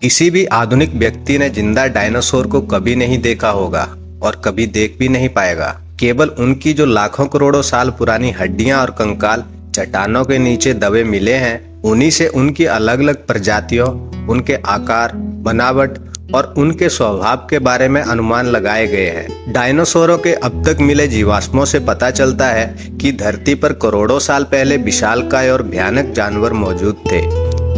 किसी भी आधुनिक व्यक्ति ने जिंदा डायनासोर को कभी नहीं देखा होगा और कभी देख भी नहीं पाएगा। केवल उनकी जो लाखों करोड़ों साल पुरानी हड्डियां और कंकाल चट्टानों के नीचे दबे मिले हैं, उन्हीं से उनकी अलग अलग प्रजातियों, उनके आकार, बनावट और उनके स्वभाव के बारे में अनुमान लगाए गए हैं। डायनासोरों के अब तक मिले जीवाश्मों से पता चलता है कि धरती पर करोड़ों साल पहले विशालकाय और भयानक जानवर मौजूद थे,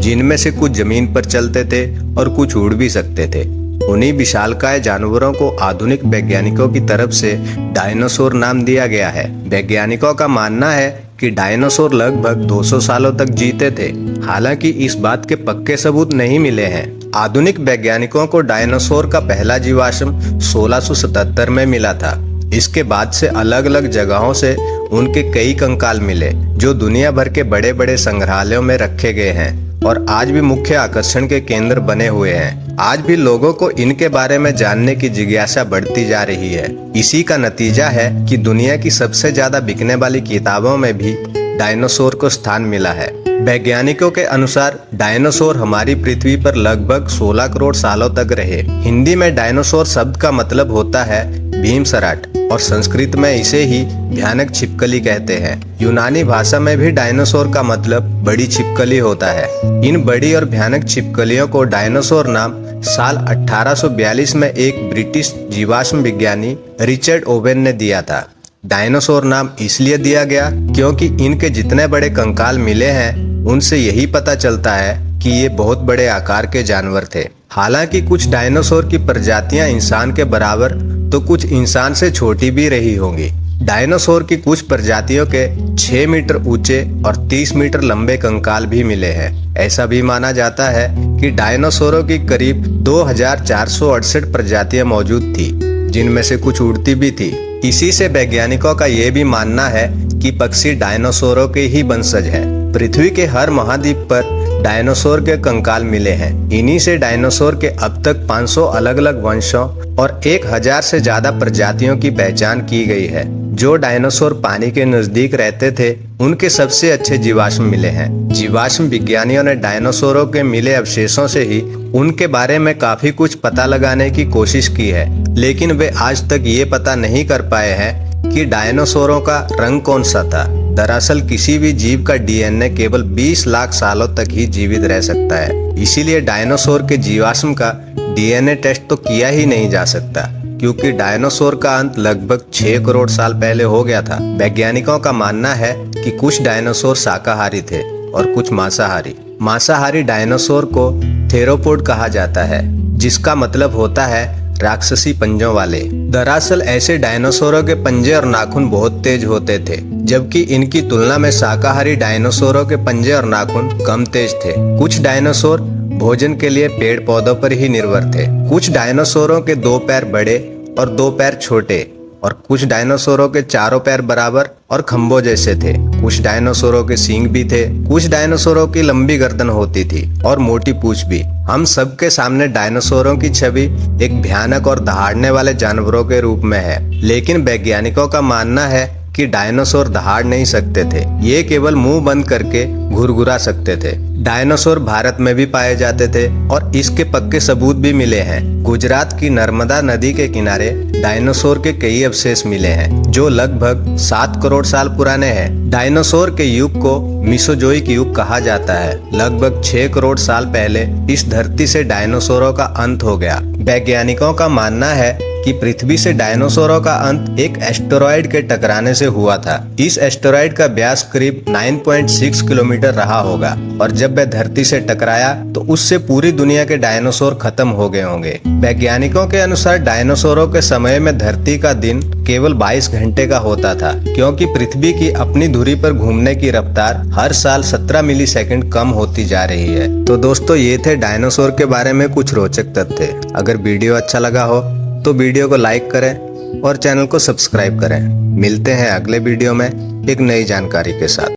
जिनमें से कुछ जमीन पर चलते थे और कुछ उड़ भी सकते थे। उन्हीं विशालकाय जानवरों को आधुनिक वैज्ञानिकों की तरफ से डायनासोर नाम दिया गया है। वैज्ञानिकों का मानना है कि डायनासोर लगभग 200 सालों तक जीते थे। हालांकि इस बात के पक्के सबूत नहीं मिले हैं। आधुनिक वैज्ञानिकों को डायनासोर का पहला जीवाश्म 1677 में मिला था। इसके बाद से अलग अलग जगहों से उनके कई कंकाल मिले, जो दुनिया भर के बड़े बड़े संग्रहालयों में रखे गए हैं और आज भी मुख्य आकर्षण के केंद्र बने हुए हैं। आज भी लोगों को इनके बारे में जानने की जिज्ञासा बढ़ती जा रही है। इसी का नतीजा है कि दुनिया की सबसे ज्यादा बिकने वाली किताबों में भी डायनासोर को स्थान मिला है। वैज्ञानिकों के अनुसार डायनासोर हमारी पृथ्वी पर लगभग 16 करोड़ सालों तक रहे। हिंदी में डायनासोर शब्द का मतलब होता है भीमसराट और संस्कृत में इसे ही भयानक छिपकली कहते हैं। यूनानी भाषा में भी डायनासोर का मतलब बड़ी छिपकली होता है। इन बड़ी और भयानक छिपकलियों को डायनासोर नाम साल 1842 में एक ब्रिटिश जीवाश्म विज्ञानी रिचर्ड ओवेन ने दिया था। डायनासोर नाम इसलिए दिया गया क्योंकि इनके जितने बड़े कंकाल मिले हैं, उनसे यही पता चलता है कि ये बहुत बड़े आकार के जानवर थे। हालांकि कुछ डायनासोर की प्रजातियां इंसान के बराबर तो कुछ इंसान से छोटी भी रही होंगी। डायनासोर की कुछ प्रजातियों के 6 मीटर ऊंचे और 30 मीटर लंबे कंकाल भी मिले हैं। ऐसा भी माना जाता है कि डायनासोरों की करीब 2468 प्रजातियां मौजूद थी, जिनमें से कुछ उड़ती भी थी। इसी से वैज्ञानिकों का ये भी मानना है कि पक्षी डायनासोरों के ही वंशज हैं। पृथ्वी के हर महाद्वीप पर डायनासोर के कंकाल मिले हैं। इन्हीं से डायनासोर के अब तक 500 अलग अलग वंशों और 1000 से ज्यादा प्रजातियों की पहचान की गई है। जो डायनासोर पानी के नजदीक रहते थे, उनके सबसे अच्छे जीवाश्म मिले हैं। जीवाश्म विज्ञानियों ने डायनासोरों के मिले अवशेषों से ही उनके बारे में काफी कुछ पता लगाने की कोशिश की है, लेकिन वे आज तक ये पता नहीं कर पाए हैं कि डायनासोरों का रंग कौन सा था। दरअसल किसी भी जीव का डीएनए केवल 20 लाख सालों तक ही जीवित रह सकता है। इसीलिए डायनासोर के जीवाश्म का डीएनए टेस्ट तो किया ही नहीं जा सकता, क्योंकि डायनासोर का अंत लगभग 6 करोड़ साल पहले हो गया था। वैज्ञानिकों का मानना है कि कुछ डायनासोर शाकाहारी थे और कुछ मांसाहारी। मांसाहारी डायनासोर को थेरोपोड कहा जाता है, जिसका मतलब होता है राक्षसी पंजों वाले। दरअसल ऐसे डायनासोरों के पंजे और नाखून बहुत तेज होते थे, जबकि इनकी तुलना में शाकाहारी डायनासोरों के पंजे और नाखून कम तेज थे। कुछ डायनासोर भोजन के लिए पेड़ पौधों पर ही निर्भर थे। कुछ डायनासोरों के 2 पैर बड़े और 2 पैर छोटे, और कुछ डायनासोरों के चारों पैर बराबर और खंभों जैसे थे। कुछ डायनासोरों के सींग भी थे। कुछ डायनासोरों की लंबी गर्दन होती थी और मोटी पूंछ भी। हम सबके सामने डायनासोरों की छवि एक भयानक और दहाड़ने वाले जानवरों के रूप में है, लेकिन वैज्ञानिकों का मानना है कि डायनासोर दहाड़ नहीं सकते थे। ये केवल मुंह बंद करके घुरघुरा सकते थे। डायनासोर भारत में भी पाए जाते थे और इसके पक्के सबूत भी मिले हैं। गुजरात की नर्मदा नदी के किनारे डायनासोर के कई अवशेष मिले हैं, जो लगभग 7 करोड़ साल पुराने हैं। डायनासोर के युग को मीसोजोइक युग कहा जाता है। लगभग 6 करोड़ साल पहले इस धरती से डायनासोरों का अंत हो गया। वैज्ञानिकों का मानना है कि पृथ्वी से डायनासोरों का अंत एक एस्टेरॉयड के टकराने से हुआ था। इस एस्टेरॉयड का व्यास करीब 9.6 किलोमीटर रहा होगा और जब वह धरती से टकराया तो उससे पूरी दुनिया के डायनासोर खत्म हो गए होंगे। वैज्ञानिकों के अनुसार डायनासोरों के समय में धरती का दिन केवल 22 घंटे का होता था, क्योंकि पृथ्वी की अपनी धुरी पर घूमने की रफ्तार हर साल 17 मिलीसेकंड कम होती जा रही है। तो दोस्तों, ये थे डायनासोर के बारे में कुछ रोचक तथ्य। अगर वीडियो अच्छा लगा हो तो वीडियो को लाइक करें और चैनल को सब्सक्राइब करें। मिलते हैं अगले वीडियो में एक नई जानकारी के साथ।